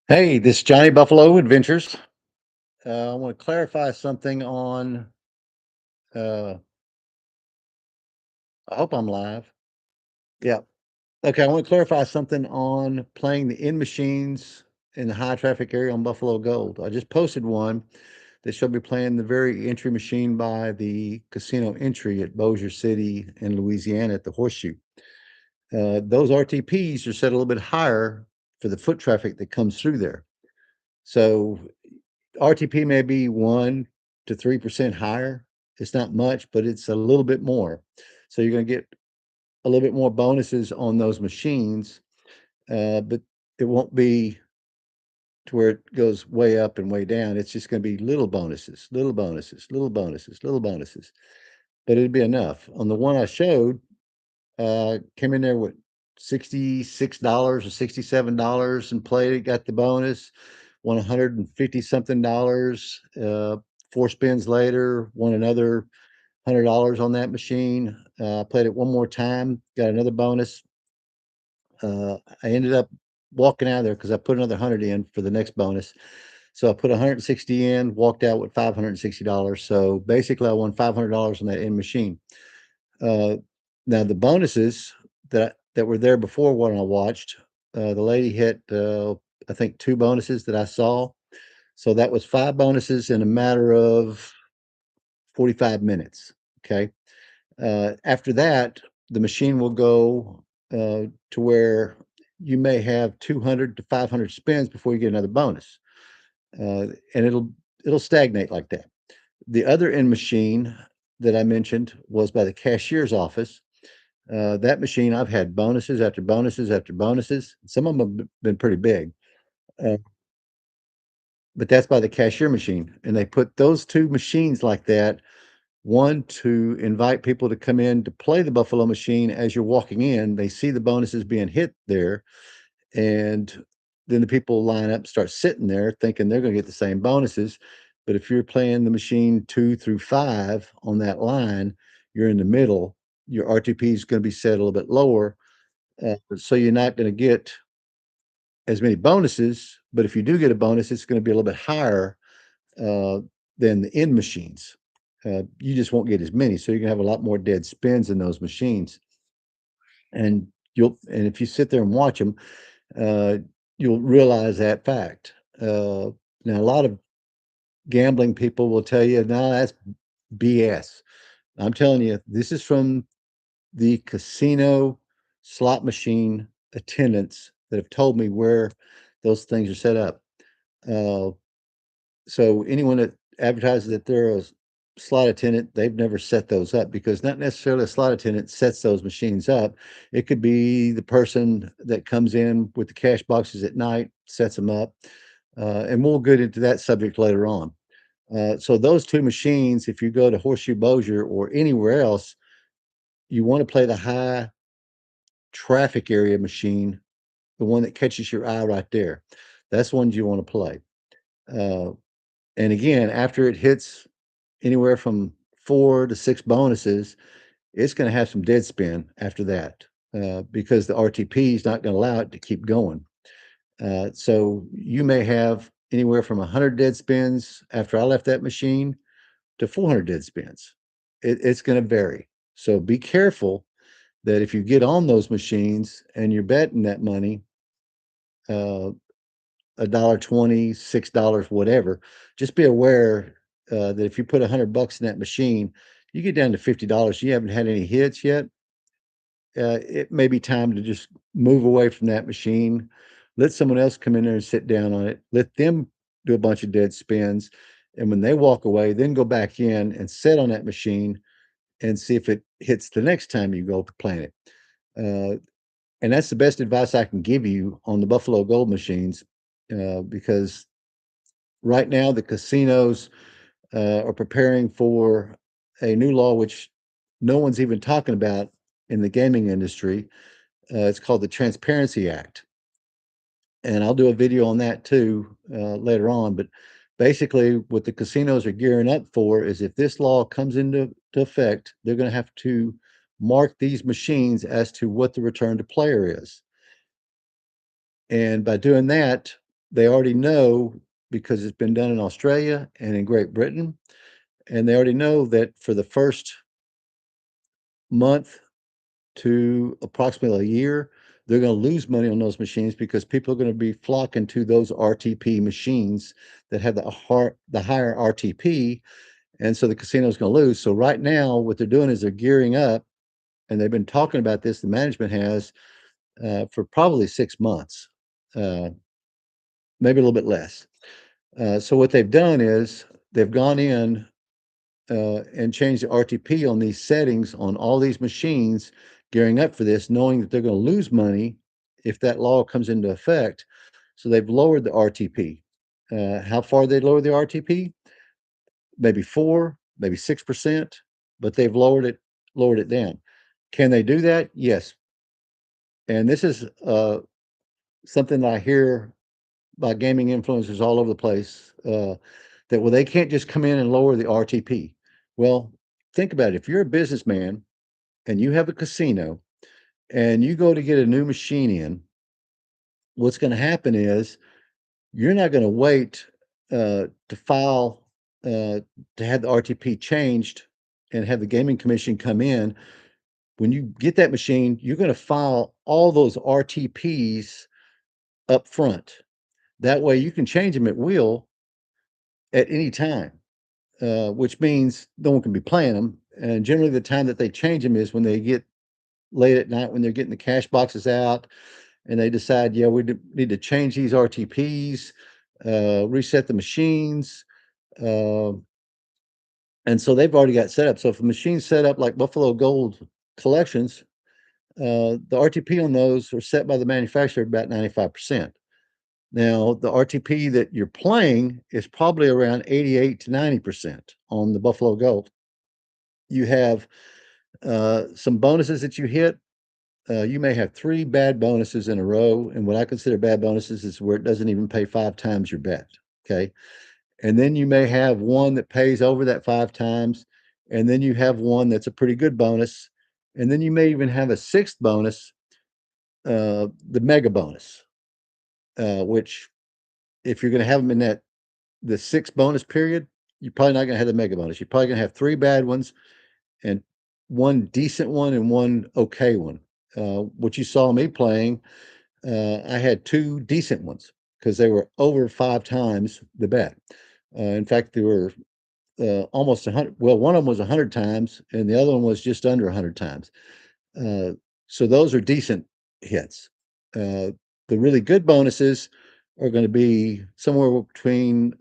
Hey, this is Johnny Buffalo Adventures. I want to clarify something on. Uh, I hope I'm live. Yeah. Okay. I want to clarify something on playing the in machines in the high traffic area on Buffalo Gold. I just posted one that showed me playing the very entry machine by the casino entry at Bossier City in Louisiana at the Horseshoe. Those RTPs are set a little bit higher for the foot traffic that comes through there. So RTP may be 1 to 3% higher. It's not much, but it's a little bit more. So you're going to get a little bit more bonuses on those machines, but it won't be to where it goes way up and way down. It's just going to be little bonuses, little bonuses, little bonuses, little bonuses. But it'd be enough. On the one I showed, came in there with $66 or $67 and played it, got the bonus, won 150 something dollars. 4 spins later, won another $100 on that machine. Played it one more time, got another bonus. I ended up walking out of there because I put another 100 in for the next bonus. So I put 160 in, walked out with $560. So basically, I won $500 on that in machine. Uh, Now the bonuses that were there before when I watched, the lady hit I think 2 bonuses that I saw. So that was 5 bonuses in a matter of 45 minutes. Okay. After that, the machine will go to where you may have 200 to 500 spins before you get another bonus, and it'll stagnate like that. The other end machine that I mentioned was by the cashier's office. That machine, I've had bonuses after bonuses after bonuses. Some of them have been pretty big, uh, but that's by the cashier machine. And they put those 2 machines like that, one to invite people to come in to play the Buffalo machine as you're walking in. They see the bonuses being hit there, and then the people line up, start sitting there thinking they're going to get the same bonuses. But if you're playing the machine 2 through 5 on that line, you're in the middle. Your RTP is going to be set a little bit lower, so you're not going to get as many bonuses. But if you do get a bonus, it's going to be a little bit higher uh, than the end machines. You just won't get as many, so you're going to have a lot more dead spins in those machines. And if you sit there and watch them, uh, you'll realize that fact. Now, a lot of gambling people will tell you, "No, that's BS." I'm telling you, this is from the casino slot machine attendants that have told me where those things are set up. Uh, so anyone that advertises that they're a slot attendant, they've never set those up, because not necessarily a slot attendant sets those machines up. It could be the person that comes in with the cash boxes at night, sets them up. And we'll get into that subject later on. So those 2 machines, if you go to Horseshoe Bossier or anywhere else, you want to play the high traffic area machine, the one that catches your eye right there. That's the ones you want to play. Uh, and again, after it hits anywhere from 4 to 6 bonuses, it's going to have some dead spin after that, because the RTP is not going to allow it to keep going. So you may have anywhere from 100 dead spins after I left that machine to 400 dead spins. It's going to vary. So be careful that if you get on those machines and you're betting that money, uh, $1.20, $6, whatever, just be aware that if you put $100 in that machine, you get down to $50. You haven't had any hits yet. It may be time to just move away from that machine. Let someone else come in there and sit down on it. Let them do a bunch of dead spins. And when they walk away, then go back in and sit on that machine and see if it hits the next time you go to playing it. Uh, and that's the best advice I can give you on the Buffalo Gold machines, because right now the casinos are preparing for a new law, which no one's even talking about in the gaming industry. It's called the Transparency Act, and I'll do a video on that too later on. But basically what the casinos are gearing up for is if this law comes into effect, they're going to have to mark these machines as to what the return to player is. And by doing that, they already know, because it's been done in Australia and in Great Britain, and they already know that for the first month to approximately a year, they're going to lose money on those machines because people are going to be flocking to those RTP machines that have the higher RTP, and so the casino is going to lose. So right now, what they're doing is they're gearing up, and they've been talking about this. The management has for probably 6 months, uh, maybe a little bit less. So what they've done is they've gone in and changed the RTP on these settings on all these machines, gearing up for this, knowing that they're going to lose money if that law comes into effect. So they've lowered the RTP. How far they lower the RTP? Maybe 4, maybe 6%, but they've lowered it down. Can they do that? Yes. And this is something that I hear by gaming influencers all over the place, that, well, they can't just come in and lower the RTP. Well, think about it. If you're a businessman and you have a casino and you go to get a new machine in, what's going to happen is you're not going to wait to file to have the RTP changed and have the gaming commission come in. When you get that machine, you're going to file all those RTPs up front. That way you can change them at will at any time, which means no one can be playing them. And generally, the time that they change them is when they get late at night, when they're getting the cash boxes out, and they decide, yeah, we need to change these RTPs, reset the machines. Uh, and so they've already got set up. So if a machine's set up like Buffalo Gold collections, the RTP on those are set by the manufacturer at about 95%. Now, the RTP that you're playing is probably around 88 to 90% on the Buffalo Gold. You have some bonuses that you hit. You may have 3 bad bonuses in a row. And what I consider bad bonuses is where it doesn't even pay 5 times your bet. Okay. And then you may have one that pays over that 5 times. And then you have one that's a pretty good bonus. And then you may even have a 6th bonus, the mega bonus, which, if you're going to have them in the 6 bonus period, you're probably not going to have the mega bonus. You're probably going to have 3 bad ones and 1 decent one and 1 okay one. What you saw me playing, I had 2 decent ones because they were over 5 times the bet. In fact, they were almost 100. Well, one of them was 100 times, and the other one was just under 100 times. Uh, so those are decent hits. The really good bonuses are going to be somewhere between,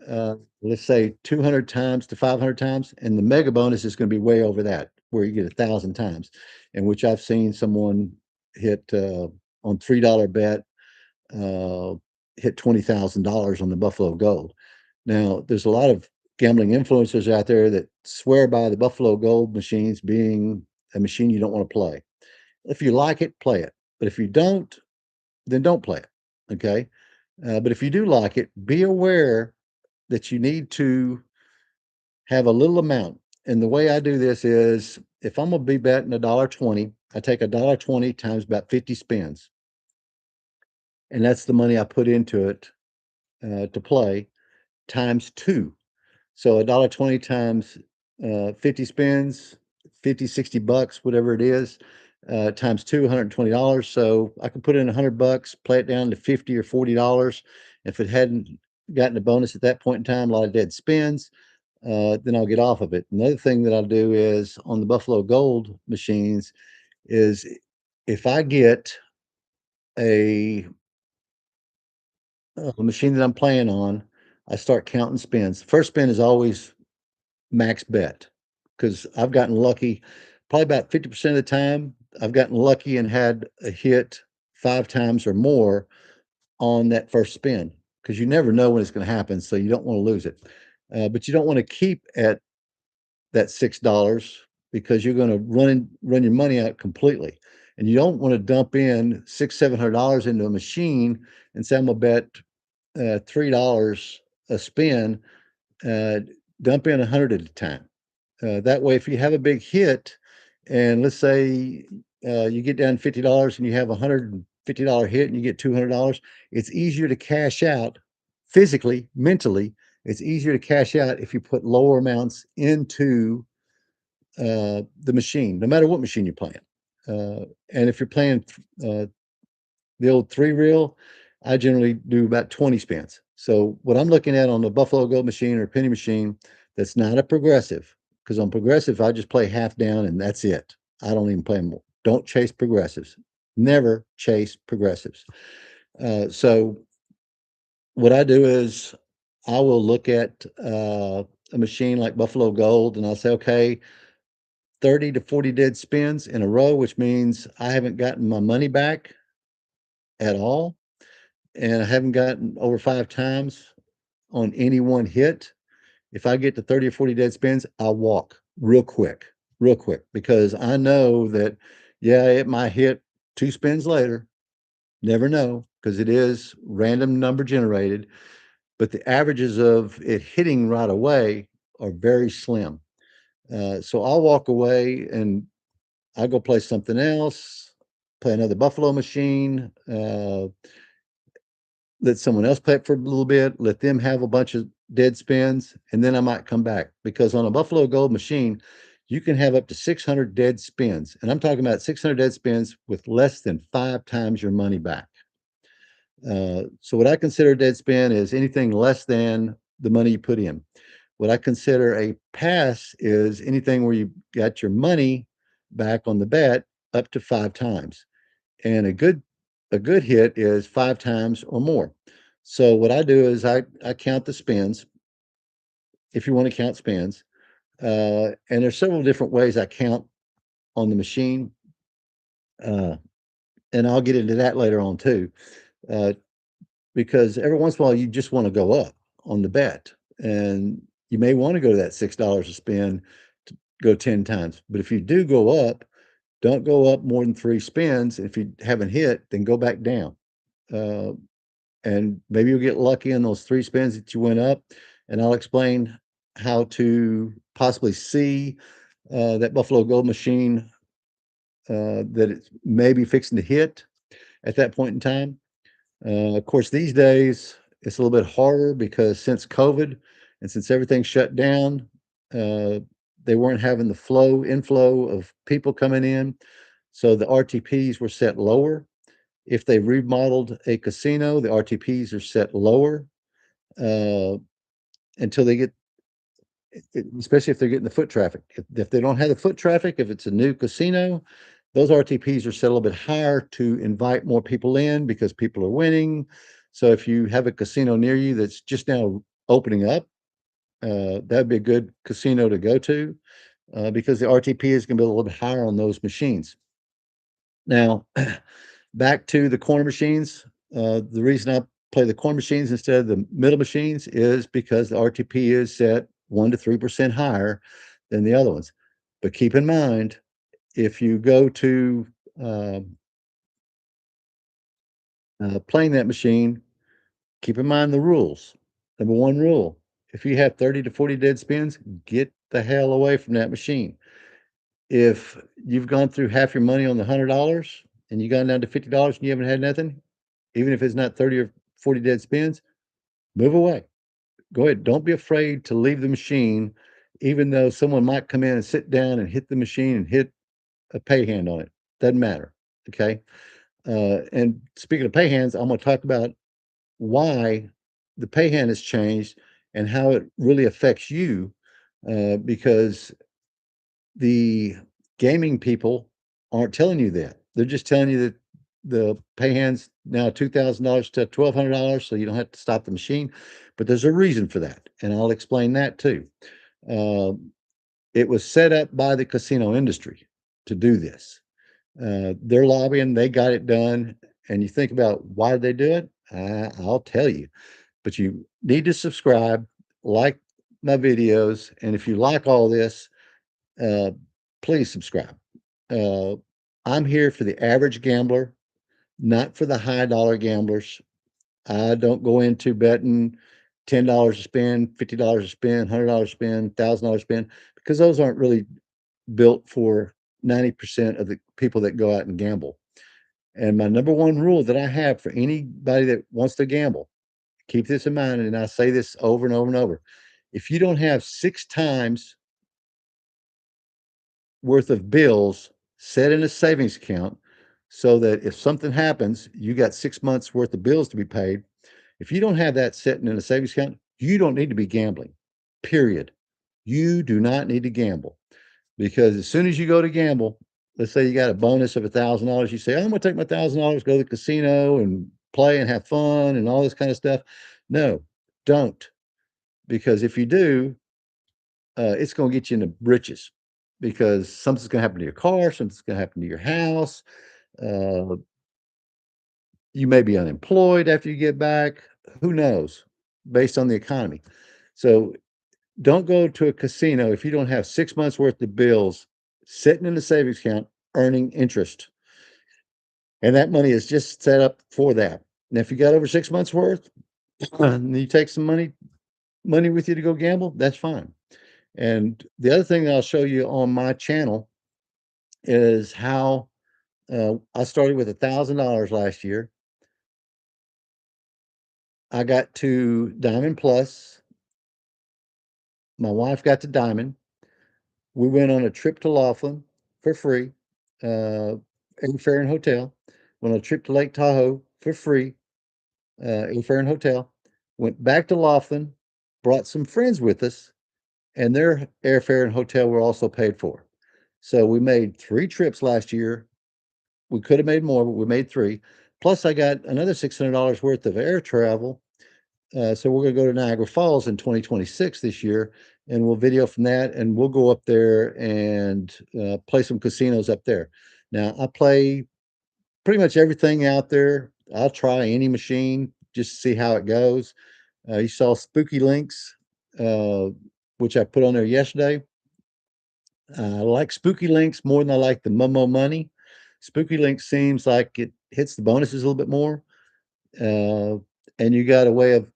let's say, 200 times to 500 times, and the mega bonus is going to be way over that, where you get 1,000 times, in which I've seen someone hit on $3 bet, uh, hit $20,000 on the Buffalo Gold. Now, there's a lot of gambling influencers out there that swear by the Buffalo Gold machines being a machine you don't want to play. If you like it, play it. But if you don't, then don't play it. Okay. But if you do like it, be aware that you need to have a little amount. And the way I do this is, if I'm going to be betting $1.20, I take $1.20 times about 50 spins. And that's the money I put into it to play, times 2. So $1.20 times 50 spins, 50, 60 bucks, whatever it is, times 2, $120. So I can put in $100, play it down to 50 or $40. If it hadn't gotten a bonus at that point in time, a lot of dead spins, then I'll get off of it. Another thing that I'll do is on the Buffalo Gold machines is, if I get a, a machine that I'm playing on, I start counting spins. First spin is always max bet, because I've gotten lucky probably about 50% of the time. I've gotten lucky and had a hit 5 times or more on that first spin, because you never know when it's going to happen. So you don't want to lose it. But you don't want to keep at that $6, because you're going to run your money out completely. And you don't want to dump in $600-700 into a machine and say, I'm going to bet $3 a spin, uh, dump in 100 at a time. That way, if you have a big hit, and let's say you get down $50 and you have $150 hit and you get $200, it's easier to cash out physically, mentally. It's easier to cash out if you put lower amounts into the machine, no matter what machine you're playing. And if you're playing the old three reel, I generally do about 20 spins. So what I'm looking at on the Buffalo Gold machine or penny machine, that's not a progressive, because on progressive, I just play half down and that's it. I don't even play more. Don't chase progressives. Never chase progressives. So what I do is I will look at a machine like Buffalo Gold and I'll say, okay, 30 to 40 dead spins in a row, which means I haven't gotten my money back at all. And I haven't gotten over 5 times on any one hit. If I get to 30 or 40 dead spins, I'll walk real quick, because I know that, yeah, it might hit 2 spins later. Never know, because it is random number generated, but the averages of it hitting right away are very slim. So I'll walk away and I'll go play something else, play another Buffalo machine, let someone else play it for a little bit, let them have a bunch of dead spins, and then I might come back. Because on a Buffalo Gold machine, you can have up to 600 dead spins. And I'm talking about 600 dead spins with less than 5 times your money back. So what I consider a dead spin is anything less than the money you put in. What I consider a pass is anything where you got your money back on the bet up to 5 times. And a good hit is 5 times or more. So what I do is I count the spins, if you want to count spins. And there's several different ways I count on the machine. Uh, and I'll get into that later on too. Uh, because every once in a while you just want to go up on the bet. And you may want to go to that $6 a spin to go 10 times. But if you do go up, don't go up more than 3 spins. If you haven't hit, then go back down. Uh, and maybe you'll get lucky in those 3 spins that you went up. And I'll explain how to possibly see that Buffalo Gold machine that it's maybe fixing to hit at that point in time. Of course, these days it's a little bit harder because since COVID and since everything shut down, uh, they weren't having the inflow of people coming in. So the RTPs were set lower. If they remodeled a casino, the RTPs are set lower uh, until they get, especially if they're getting the foot traffic. If they don't have the foot traffic, if it's a new casino, those RTPs are set a little bit higher to invite more people in because people are winning. So if you have a casino near you that's just now opening up, that'd be a good casino to go to because the RTP is going to be a little bit higher on those machines. Now, back to the corner machines. The reason I play the corner machines instead of the middle machines is because the RTP is set 1 to 3% higher than the other ones. But keep in mind, if you go to um, playing that machine, keep in mind the rules. Number one rule: if you have 30 to 40 dead spins, get the hell away from that machine. If you've gone through half your money on the $100 and you got down to $50 and you haven't had nothing, even if it's not 30 or 40 dead spins, move away. Go ahead. Don't be afraid to leave the machine, even though someone might come in and sit down and hit the machine and hit a pay hand on it. Doesn't matter. Okay. And speaking of pay hands, I'm going to talk about why the pay hand has changed and how it really affects you because the gaming people aren't telling you that. They're just telling you that the pay hands now $2,000 to $1,200, so you don't have to stop the machine. But there's a reason for that, and I'll explain that too. Uh, it was set up by the casino industry to do this. They're lobbying, they got it done. And you think about why did they do it? I'll tell you. But you need to subscribe, like my videos, and if you like all this, uh, please subscribe. Uh, I'm here for the average gambler, not for the high dollar gamblers. I don't go into betting $10 to spend, $50 to spend, $100 to spend, $1,000 to spend, because those aren't really built for 90% of the people that go out and gamble. And my number one rule that I have for anybody that wants to gamble, keep this in mind, and I say this over and over and over. If you don't have 6 times worth of bills set in a savings account so that if something happens, you got 6 months worth of bills to be paid. If you don't have that sitting in a savings account, you don't need to be gambling. Period. You do not need to gamble, because as soon as you go to gamble, let's say you got a bonus of $1,000, you say, I'm gonna take my $1,000, go to the casino and play and have fun and all this kind of stuff. No, don't. Because if you do, it's gonna get you in the britches, because something's gonna happen to your car, something's gonna happen to your house. Uh, you may be unemployed after you get back. Who knows? Based on the economy. So don't go to a casino if you don't have 6 months worth of bills sitting in a savings account earning interest. And that money is just set up for that. And if you got over 6 months worth, and you take some money with you to go gamble, that's fine. And the other thing that I'll show you on my channel is how I started with $1,000 last year. I got to Diamond Plus. My wife got to Diamond. We went on a trip to Laughlin for free, airfare and hotel. Went on a trip to Lake Tahoe for free, airfare and hotel. Went back to Laughlin, brought some friends with us, and their airfare and hotel were also paid for. So we made 3 trips last year. We could have made more, but we made 3. Plus, I got another $600 worth of air travel. So we're gonna go to Niagara Falls in 2026 this year, and we'll video from that, and we'll go up there and play some casinos up there. Now, I play pretty much everything out there. I'll try any machine just to see how it goes. You saw Spooky Links, uh, which I put on there yesterday. I like Spooky Links more than I like the Momo Money. Spooky Links seems like it hits the bonuses a little bit more, uh, and you got a way of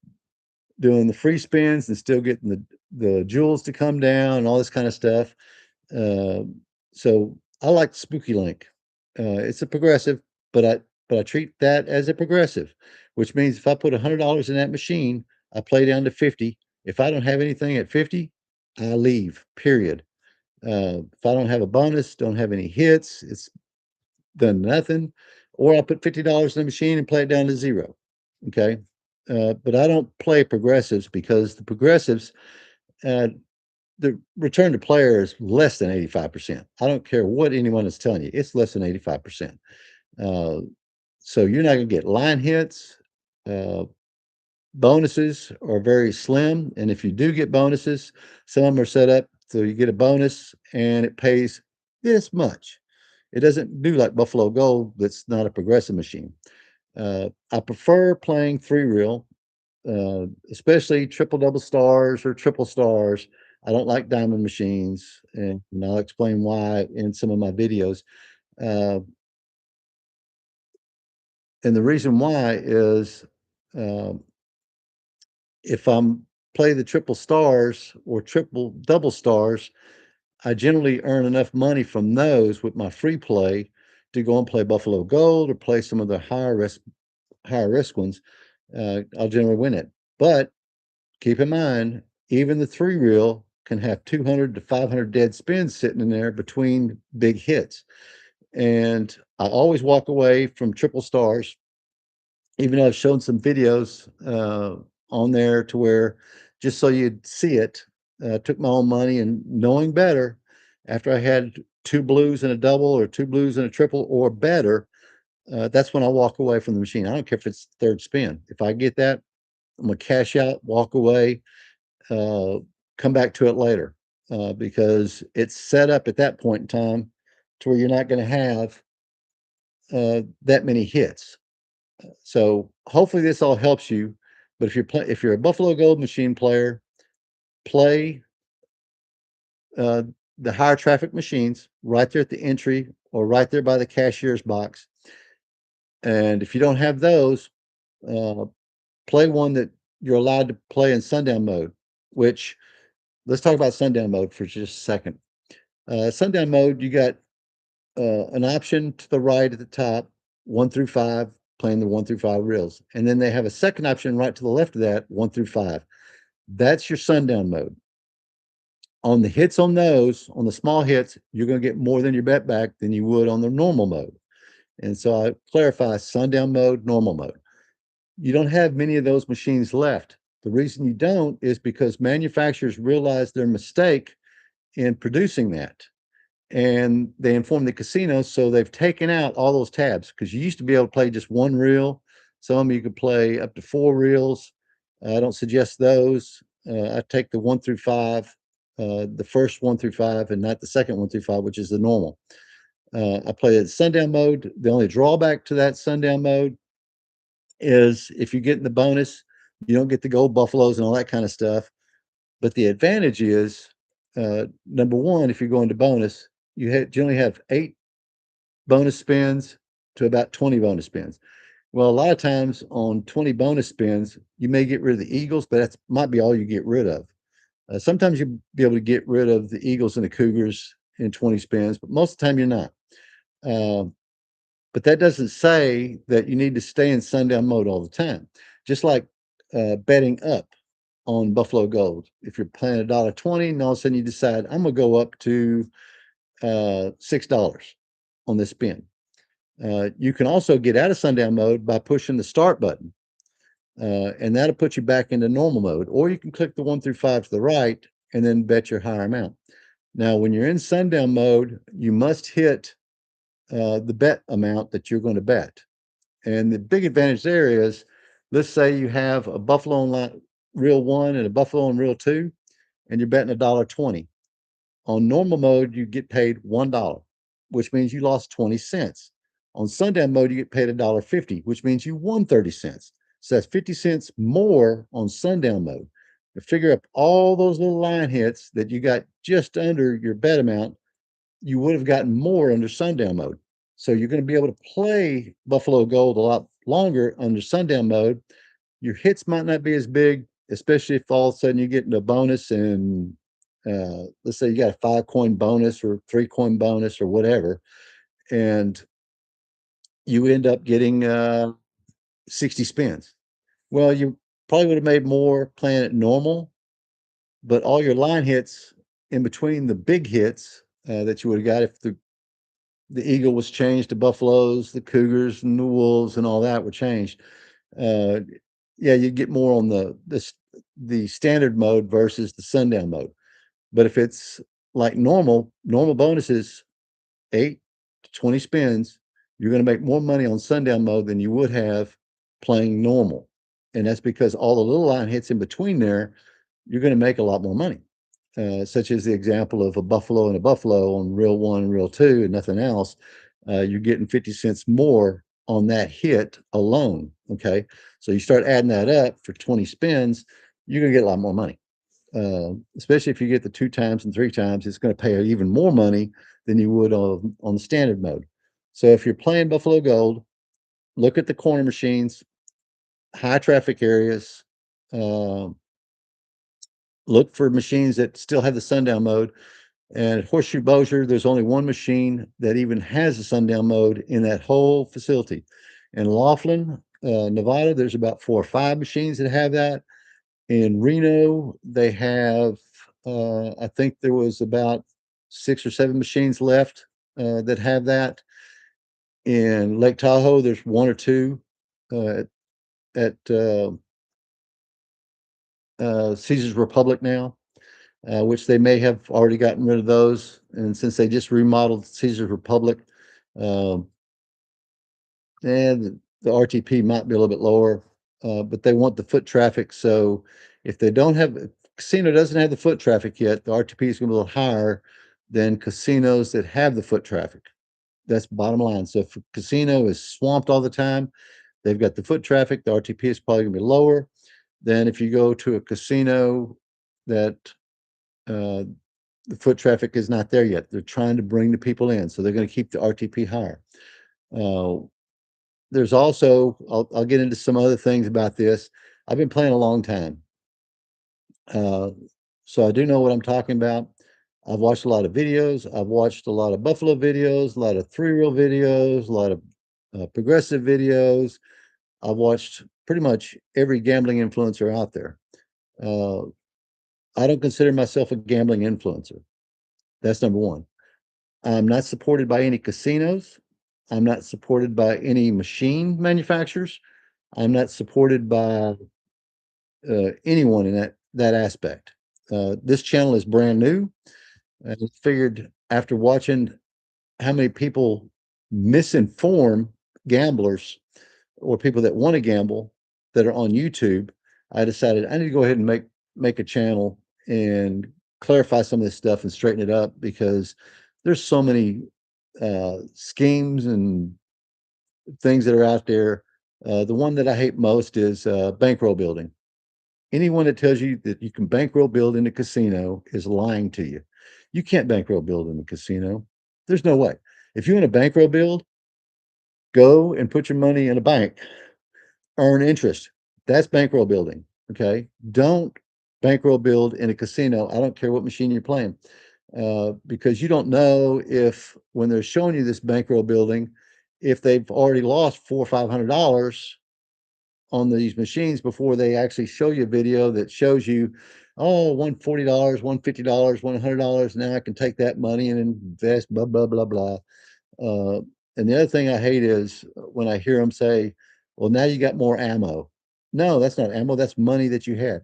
doing the free spins and still getting the jewels to come down and all this kind of stuff. Uh, so I like Spooky Link. It's a progressive, but I treat that as a progressive, which means if I put $100 in that machine, I play down to 50. If I don't have anything at 50, I leave. Period. If I don't have a bonus, don't have any hits, it's done nothing. Or I'll put $50 in the machine and play it down to 0. Okay. But I don't play progressives, because the progressives, uh, the return to player is less than 85%. I don't care what anyone is telling you, it's less than 85%. Uh, so you're not going to get line hits. Uh, Bonuses are very slim. And if you do get bonuses, some of them are set up so you get a bonus and it pays this much. It doesn't do like Buffalo Gold, that's not a progressive machine. I prefer playing 3 reel, especially triple double stars or triple stars. I don't like diamond machines, and I'll explain why in some of my videos. Uh, and the reason why is, um, if I'm play the triple stars or triple double stars, I generally earn enough money from those with my free play to go and play Buffalo Gold or play some of the higher risk ones. I'll generally win it. But keep in mind, even the 3 reel can have 200 to 500 dead spins sitting in there between big hits. And I always walk away from triple stars, even though I've shown some videos on there to where, just so you'd see it, took my own money, and knowing better, after I had 2 blues and a double or 2 blues and a triple or better, that's when I walk away from the machine. I don't care if it's third spin. If I get that, I'm gonna cash out, walk away, uh, come back to it later, because it's set up at that point in time to where you're not going to have that many hits. So hopefully this all helps you. But if you're a Buffalo Gold machine player, play uh, the higher traffic machines right there at the entry or right there by the cashier's box. And if you don't have those, uh, play one that you're allowed to play in sundown mode, which let's talk about sundown mode for just a second. Sundown mode, you got an option to the right at the top, 1 through 5, playing the 1 through 5 reels. And then they have a second option right to the left of that, 1 through 5. That's your sundown mode. On the hits on those, on the small hits, you're going to get more than your bet back than you would on the normal mode. And so I clarify sundown mode, normal mode. You don't have many of those machines left. The reason you don't is because manufacturers realized their mistake in producing that. And they informed the casinos, so they've taken out all those tabs because you used to be able to play just one reel. Some you could play up to 4 reels. I don't suggest those. I take the 1 through 5, the first 1 through 5, and not the second 1 through 5, which is the normal. I play the sundown mode. The only drawback to that sundown mode is if you get in the bonus, you don't get the gold buffaloes and all that kind of stuff. But the advantage is, number one, if you go into bonus, you generally have 8 bonus spins to about 20 bonus spins. Well, a lot of times on 20 bonus spins, you may get rid of the Eagles, but that might be all you get rid of. Sometimes you'll be able to get rid of the Eagles and the Cougars in 20 spins, but most of the time you're not. But that doesn't say that you need to stay in sundown mode all the time. Just like betting up on Buffalo Gold. If you're playing $1.20 and all of a sudden you decide, I'm going to go up to $6 on this spin. You can also get out of sundown mode by pushing the start button. And that'll put you back into normal mode. Or you can click the 1 through 5 to the right and then bet your higher amount. Now, when you're in sundown mode, you must hit the bet amount that you're going to bet. And the big advantage there is, let's say you have a Buffalo on reel 1 and a Buffalo on reel 2, and you're betting $1.20. On normal mode, you get paid $1, which means you lost 20 cents. On sundown mode, you get paid $1.50, which means you won 30 cents. So that's 50 cents more on sundown mode. To figure up all those little line hits that you got just under your bet amount, you would have gotten more under sundown mode. So you're going to be able to play Buffalo Gold a lot longer under sundown mode. Your hits might not be as big, especially if all of a sudden you get into a bonus and let's say you got a 5-coin bonus or 3-coin bonus or whatever, and you end up getting 60 spins. Well, you probably would have made more playing it normal, but all your line hits in between the big hits that you would have got if the Eagle was changed to Buffaloes, the Cougars and the Wolves and all that were changed. Yeah, you get more on the standard mode versus the sundown mode. But if it's like normal bonuses, 8 to 20 spins, you're going to make more money on sundown mode than you would have playing normal. And that's because all the little line hits in between there, you're going to make a lot more money. Such as the example of a Buffalo and a Buffalo on reel 1 and reel 2 and nothing else. You're getting 50 cents more on that hit alone. Okay. So you start adding that up for 20 spins, you're going to get a lot more money. Especially if you get the 2 times and 3 times, it's going to pay even more money than you would on the standard mode. So if you're playing Buffalo Gold, look at the corner machines, high traffic areas, look for machines that still have the sundown mode. And at Horseshoe Bossier, there's only one machine that even has a sundown mode in that whole facility. In Laughlin, Nevada, there's about 4 or 5 machines that have that. In Reno, they have, I think there was about 6 or 7 machines left that have that. In Lake Tahoe, there's 1 or 2 at Caesars Republic now, which they may have already gotten rid of those. And since they just remodeled Caesars Republic, and the RTP might be a little bit lower, but they want the foot traffic. So if they don't have, casino doesn't have the foot traffic yet, the RTP is going to be a little higher than casinos that have the foot traffic. That's bottom line. So if a casino is swamped all the time, they've got the foot traffic, the RTP is probably going to be lower than if you go to a casino that the foot traffic is not there yet. They're trying to bring the people in, so they're going to keep the RTP higher. There's also, I'll get into some other things about this. I've been playing a long time. Uh, so I do know what I'm talking about. I've watched a lot of videos. I've watched a lot of Buffalo videos, a lot of three reel videos, a lot of progressive videos. I've watched pretty much every gambling influencer out there. Uh, I don't consider myself a gambling influencer. That's number one. I'm not supported by any casinos. I'm not supported by any machine manufacturers. I'm not supported by anyone in that aspect. This channel is brand new. I figured after watching how many people misinform gamblers or people that want to gamble that are on YouTube, I decided I need to go ahead and make a channel and clarify some of this stuff and straighten it up because there's so many schemes and things that are out there. The one that I hate most is bankroll building. Anyone that tells you that you can bankroll build in a casino is lying to you. You can't bankroll build in a casino. There's no way. If you want to bankroll build, go and put your money in a bank, earn interest. That's bankroll building. Okay. Don't bankroll build in a casino. I don't care what machine you're playing, because you don't know if when they're showing you this bankroll building, if they've already lost $400 or $500 on these machines before they actually show you a video that shows you, oh, $140, $150, $100. Now I can take that money and invest, blah, blah, blah, blah. Uh, and the other thing I hate is when I hear them say, well, now you got more ammo. No, that's not ammo. That's money that you had.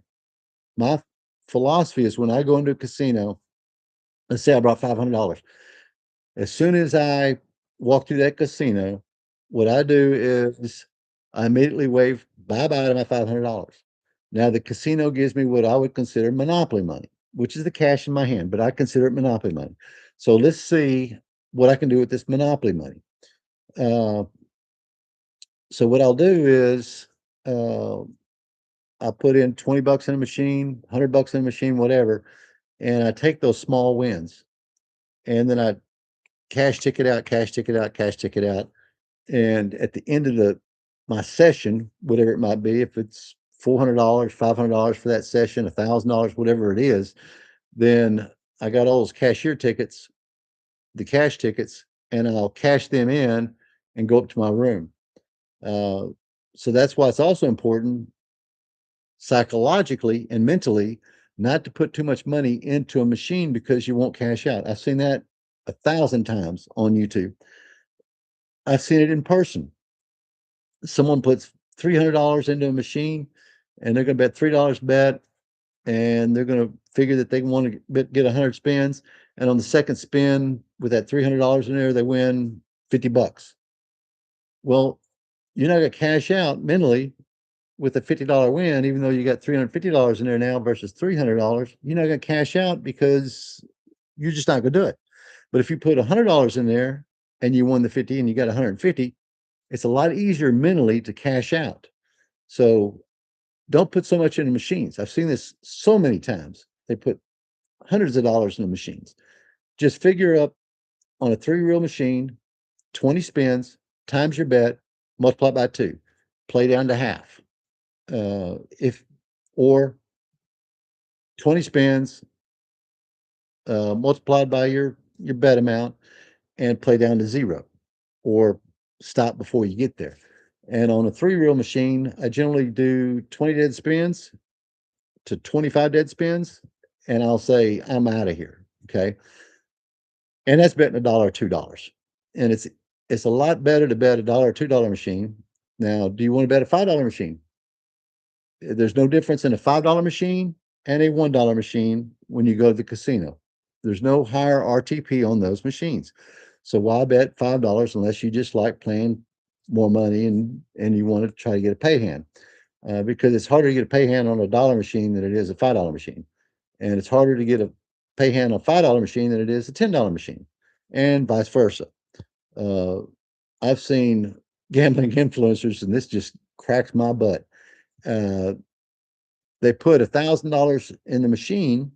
My philosophy is when I go into a casino, let's say I brought $500. As soon as I walk through that casino, what I do is I immediately wave bye-bye to my $500. Now, the casino gives me what I would consider monopoly money, which is the cash in my hand, but I consider it monopoly money. So let's see what I can do with this monopoly money. Uh, so what I'll do is uh, I'll put in 20 bucks in a machine, 100 bucks in a machine, whatever, and I take those small wins and then I cash ticket out, cash ticket out, cash ticket out. And at the end of my session, whatever it might be, if it's $400, $500 for that session, $1,000, whatever it is, then I got all those cashier tickets, the cash tickets, and I'll cash them in and go up to my room. Uh, so that's why it's also important psychologically and mentally not to put too much money into a machine because you won't cash out. I've seen that 1,000 times on YouTube. I've seen it in person. Someone puts $300 into a machine and they're going to bet $3 bet and they're going to figure that they want to get 100 spins. And on the second spin with that $300 in there, they win 50 bucks. Well, you're not going to cash out mentally with a $50 win, even though you got $350 in there now versus $300. You're not going to cash out because you're just not going to do it. But if you put $100 in there and you won the 50 and you got 150, it's a lot easier mentally to cash out. So don't put so much into machines. I've seen this so many times. They put hundreds of dollars into machines. Just figure up on a three reel machine, 20 spins, times your bet, multiply by two, play down to half. If or 20 spins multiplied by your bet amount and play down to zero or stop before you get there. And on a three reel machine, I generally do 20 dead spins to 25 dead spins, and I'll say, I'm out of here. Okay. And that's betting $1 or $2. And it's a lot better to bet $1 or $2 machine. Now, do you want to bet a $5 machine? There's no difference in a $5 machine and a $1 machine when you go to the casino. There's no higher RTP on those machines. So why bet $5 unless you just like playing more money and you want to try to get a pay hand? Because it's harder to get a pay hand on a dollar machine than it is a $5 machine. And it's harder to get a pay hand on a $5 machine than it is a $10 machine, and vice versa. Uh, I've seen gambling influencers, and this just cracks my butt. Uh, they put $1,000 in the machine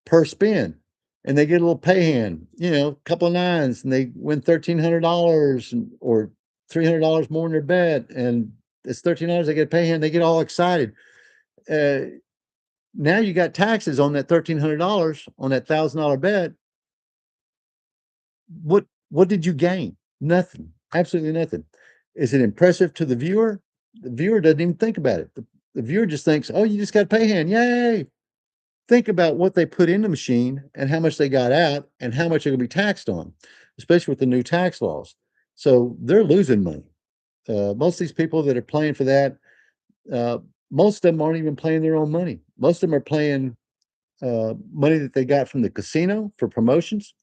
per spin, and they get a little pay hand, a couple of nines, and they win $1,300 or $300 more in their bet, and it's $13. They get a pay hand. They get all excited. now you got taxes on that $1,300 on that $1,000 bet. What did you gain? Nothing. Absolutely nothing. Is it impressive to the viewer? The viewer doesn't even think about it. The viewer just thinks, oh, you just got to pay hand. Yay. Think about what they put in the machine and how much they got out and how much they're going to be taxed on, especially with the new tax laws. So they're losing money. Most of these people that are playing for that, uh, most of them aren't even playing their own money. Most of them are playing money that they got from the casino for promotions,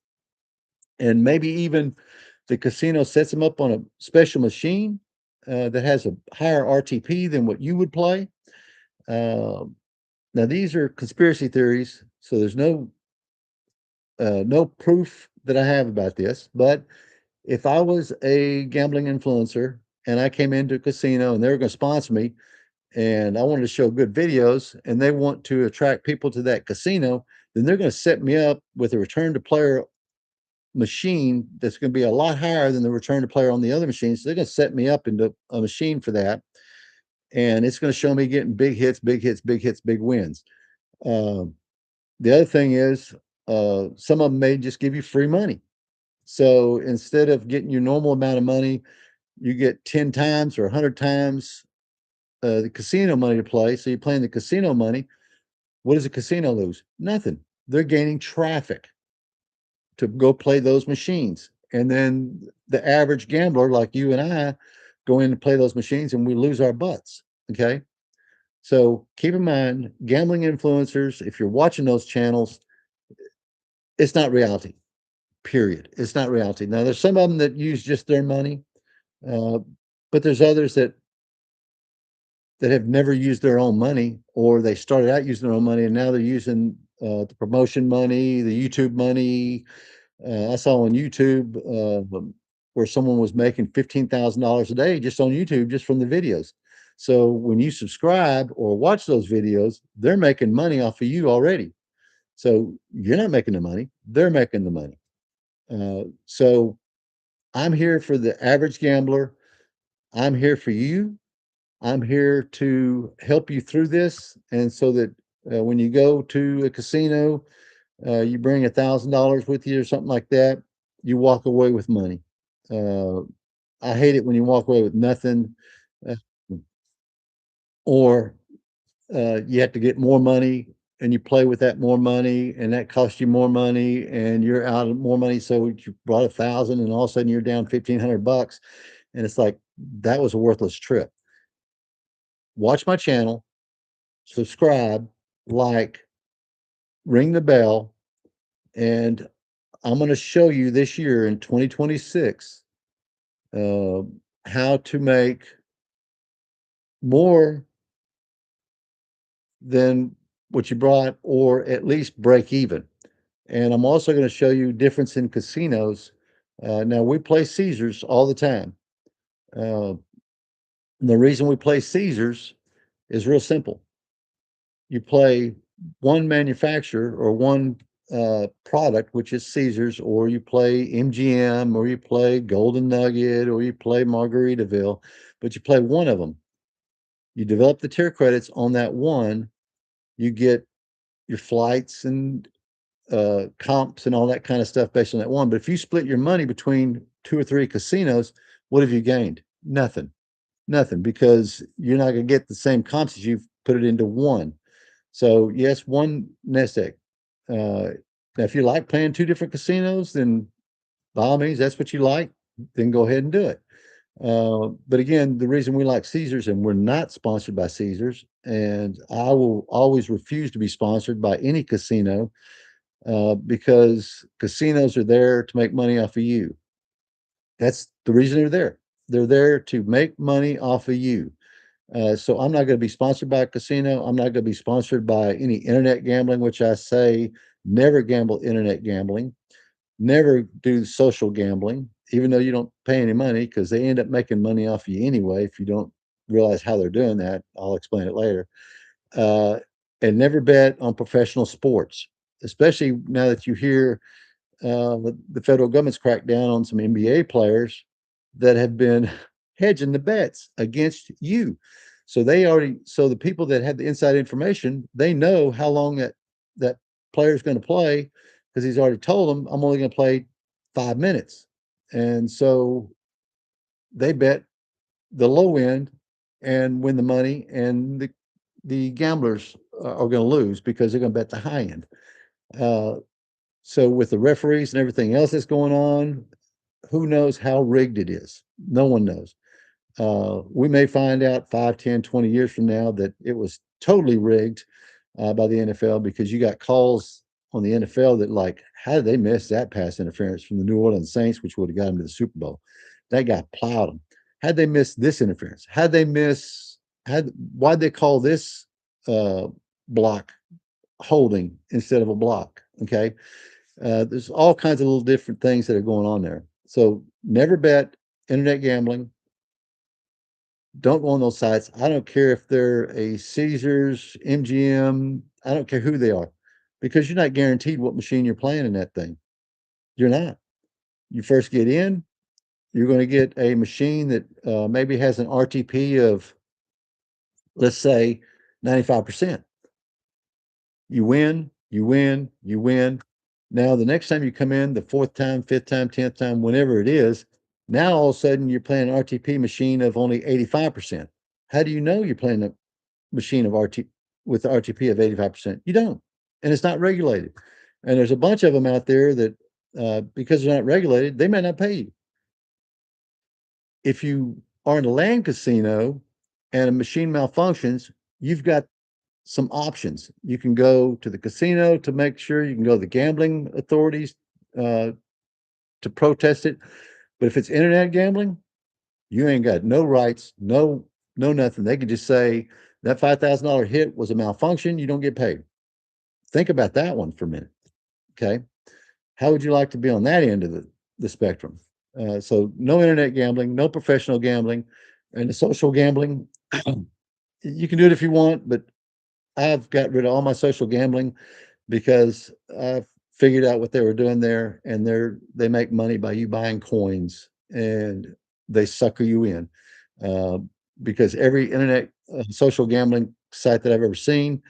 and maybe even the casino sets them up on a special machine that has a higher RTP than what you would play. Uh, Now these are conspiracy theories, so there's no proof that I have about this. But if I was a gambling influencer and I came into a casino and they were going to sponsor me, and I wanted to show good videos, and they want to attract people to that casino, then they're going to set me up with a return to player machine that's going to be a lot higher than the return to player on the other machines. So they're going to set me up into a machine for that, and it's going to show me getting big hits, big hits, big hits, big wins. Um, the other thing is, some of them may just give you free money. So instead of getting your normal amount of money, you get 10 times or 100 times the casino money to play. So you're playing the casino money. What does the casino lose? Nothing. They're gaining traffic to go play those machines. And then the average gambler, like you and I, go in and play those machines and we lose our butts. Okay. So keep in mind, gambling influencers, if you're watching those channels, it's not reality, period. It's not reality. Now, there's some of them that use just their money, uh, but there's others that have never used their own money, or they started out using their own money and now they're using the promotion money, the YouTube money. I saw on YouTube where someone was making $15,000 a day just on YouTube, just from the videos. So when you subscribe or watch those videos, they're making money off of you already. So you're not making the money, they're making the money. So I'm here for the average gambler. I'm here for you. I'm here to help you through this. And so that when you go to a casino, you bring $1,000 with you or something like that, you walk away with money. Uh, I hate it when you walk away with nothing, uh, or you have to get more money and you play with that more money and that costs you more money and you're out of more money. So you brought 1,000 and all of a sudden you're down $1,500. And it's like, that was a worthless trip. Watch my channel, subscribe, like, ring the bell, and I'm going to show you this year in 2026 uh, how to make more than what you brought, or at least break even. And I'm also going to show you difference in casinos. Now we play Caesars all the time. Uh, the reason we play Caesars is real simple. You play one manufacturer or one product, which is Caesars, or you play MGM, or you play Golden Nugget, or you play Margaritaville, but you play one of them. You develop the tier credits on that one. You get your flights and comps and all that kind of stuff based on that one. But if you split your money between two or three casinos, what have you gained? Nothing. Nothing, because you're not going to get the same comps as you've put it into one. So yes, one nest egg. Now, if you like playing two different casinos, then by all means, that's what you like, then go ahead and do it. But again, the reason we like Caesars, and we're not sponsored by Caesars, and I will always refuse to be sponsored by any casino, because casinos are there to make money off of you. That's the reason they're there. They're there to make money off of you. So I'm not going to be sponsored by a casino. I'm not going to be sponsored by any internet gambling, which I say never gamble internet gambling, never do social gambling, even though you don't pay any money, because they end up making money off of you anyway. If you don't realize how they're doing that, I'll explain it later. Uh, and never bet on professional sports, especially now that you hear the federal government's cracked down on some NBA players that have been hedging the bets against you. So so the people that had the inside information, they know how long that player is going to play because he's already told them, I'm only going to play 5 minutes. And so they bet the low end and win the money, and the gamblers are going to lose because they're going to bet the high end. Uh, so with the referees and everything else that's going on, who knows how rigged it is? No one knows. We may find out 5, 10, 20 years from now that it was totally rigged by the NFL, because you got calls on the NFL that, like, how did they miss that pass interference from the New Orleans Saints, which would have got them to the Super Bowl? That guy plowed them. How'd they miss this interference? How'd they miss? Why'd they call this block holding instead of a block? Okay, there's all kinds of little different things that are going on there. So never bet internet gambling. Don't go on those sites. I don't care if they're a Caesars, MGM. I don't care who they are, because you're not guaranteed what machine you're playing in that thing. You're not. You first get in, you're going to get a machine that maybe has an RTP of, let's say, 95%. You win, you win, you win. Now, the next time you come in, the fourth time, fifth time, 10th time, whenever it is, now all of a sudden you're playing an RTP machine of only 85%. How do you know you're playing a machine of RT with the RTP of 85%? You don't. And it's not regulated. And there's a bunch of them out there that, because they're not regulated, they may not pay you. If you are in a land casino and a machine malfunctions, you've got some options. You can go to the casino to make sure, you can go to the gambling authorities to protest it. But if it's internet gambling, you ain't got no rights, no nothing. They could just say that $5,000 hit was a malfunction. You don't get paid. Think about that one for a minute. Okay. How would you like to be on that end of the spectrum? So no internet gambling, no professional gambling, and the social gambling. You can do it if you want, but I've got rid of all my social gambling because I've figured out what they were doing there, and they make money by you buying coins, and they sucker you in. Uh, because every internet social gambling site that I've ever seen,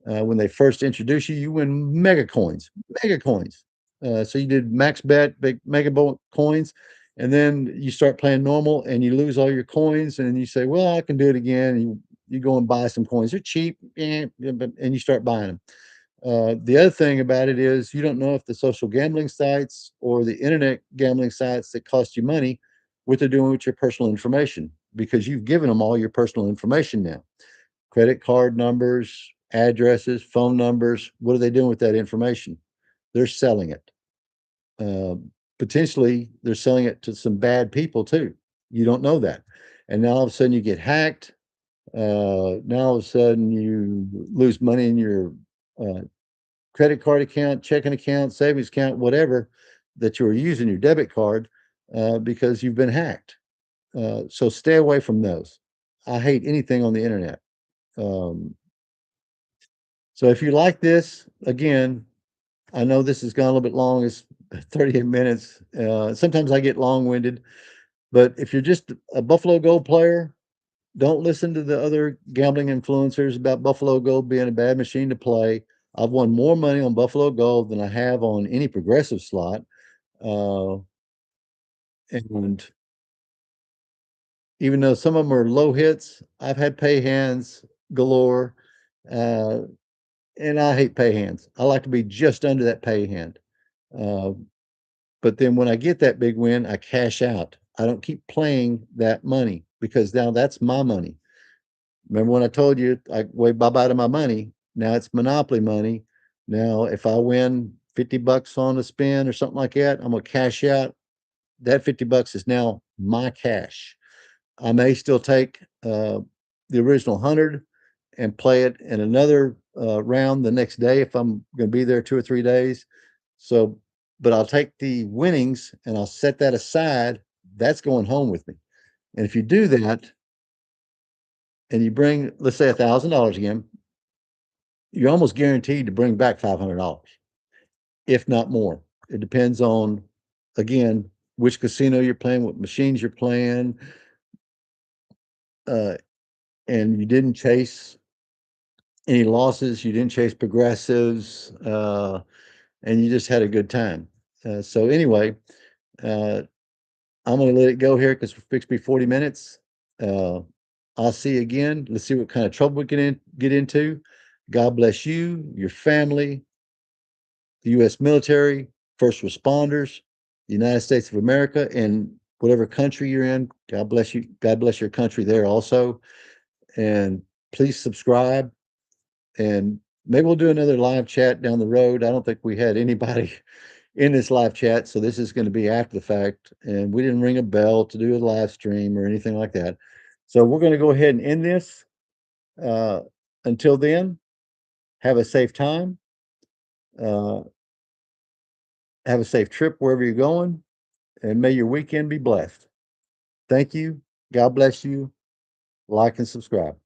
when they first introduce you, you win mega coins, mega coins. So you did max bet, big mega coins, and then you start playing normal and you lose all your coins, and you say, "Well, I can do it again." And you go and buy some coins. They're cheap, and you start buying them. The other thing about it is, you don't know if the social gambling sites or the internet gambling sites that cost you money, what they're doing with your personal information, because you've given them all your personal information now: credit card numbers, addresses, phone numbers. What are they doing with that information? They're selling it. Uh, Potentially, they're selling it to some bad people too. You don't know that. And now all of a sudden you get hacked. Now all of a sudden you lose money in your uh, credit card account, checking account, savings account, whatever that you were using, your debit card, because you've been hacked. So stay away from those. I hate anything on the internet. Um, so if you like this, again, I know this has gone a little bit long. It's 38 minutes. Sometimes I get long winded, but if you're just a Buffalo Gold player, don't listen to the other gambling influencers about Buffalo Gold being a bad machine to play. I've won more money on Buffalo Gold than I have on any progressive slot. Uh, and even though some of them are low hits, I've had pay hands galore. Uh, and I hate pay hands. I like to be just under that pay hand. Uh, but then when I get that big win, I cash out. I don't keep playing that money, because now that's my money. Remember when I told you I wave bye-bye to my money? Now it's monopoly money. Now, if I win $50 on a spin or something like that, I'm gonna cash out. That $50 is now my cash. I may still take the original 100 and play it in another round the next day if I'm going to be there 2 or 3 days. So, but I'll take the winnings and I'll set that aside. That's going home with me. And if you do that and you bring, let's say, $1,000 again, you're almost guaranteed to bring back $500, if not more. It depends on, again, which casino you're playing, what machines you're playing, uh, and you didn't chase any losses, you didn't chase progressives, and you just had a good time. So anyway, uh, I'm going to let it go here because we're fixed to be 40 minutes. Uh, I'll see you again. Let's see what kind of trouble we can get into. God bless you, your family, the U.S. military, first responders, the United States of America, and whatever country you're in. God bless you. God bless your country there also. And please subscribe. And maybe we'll do another live chat down the road. I don't think we had anybody in this live chat, so this is going to be after the fact. And we didn't ring a bell to do a live stream or anything like that. So we're going to go ahead and end this. Uh, until then, have a safe time. Uh, have a safe trip wherever you're going, and may your weekend be blessed. Thank you. God bless you. Like and subscribe.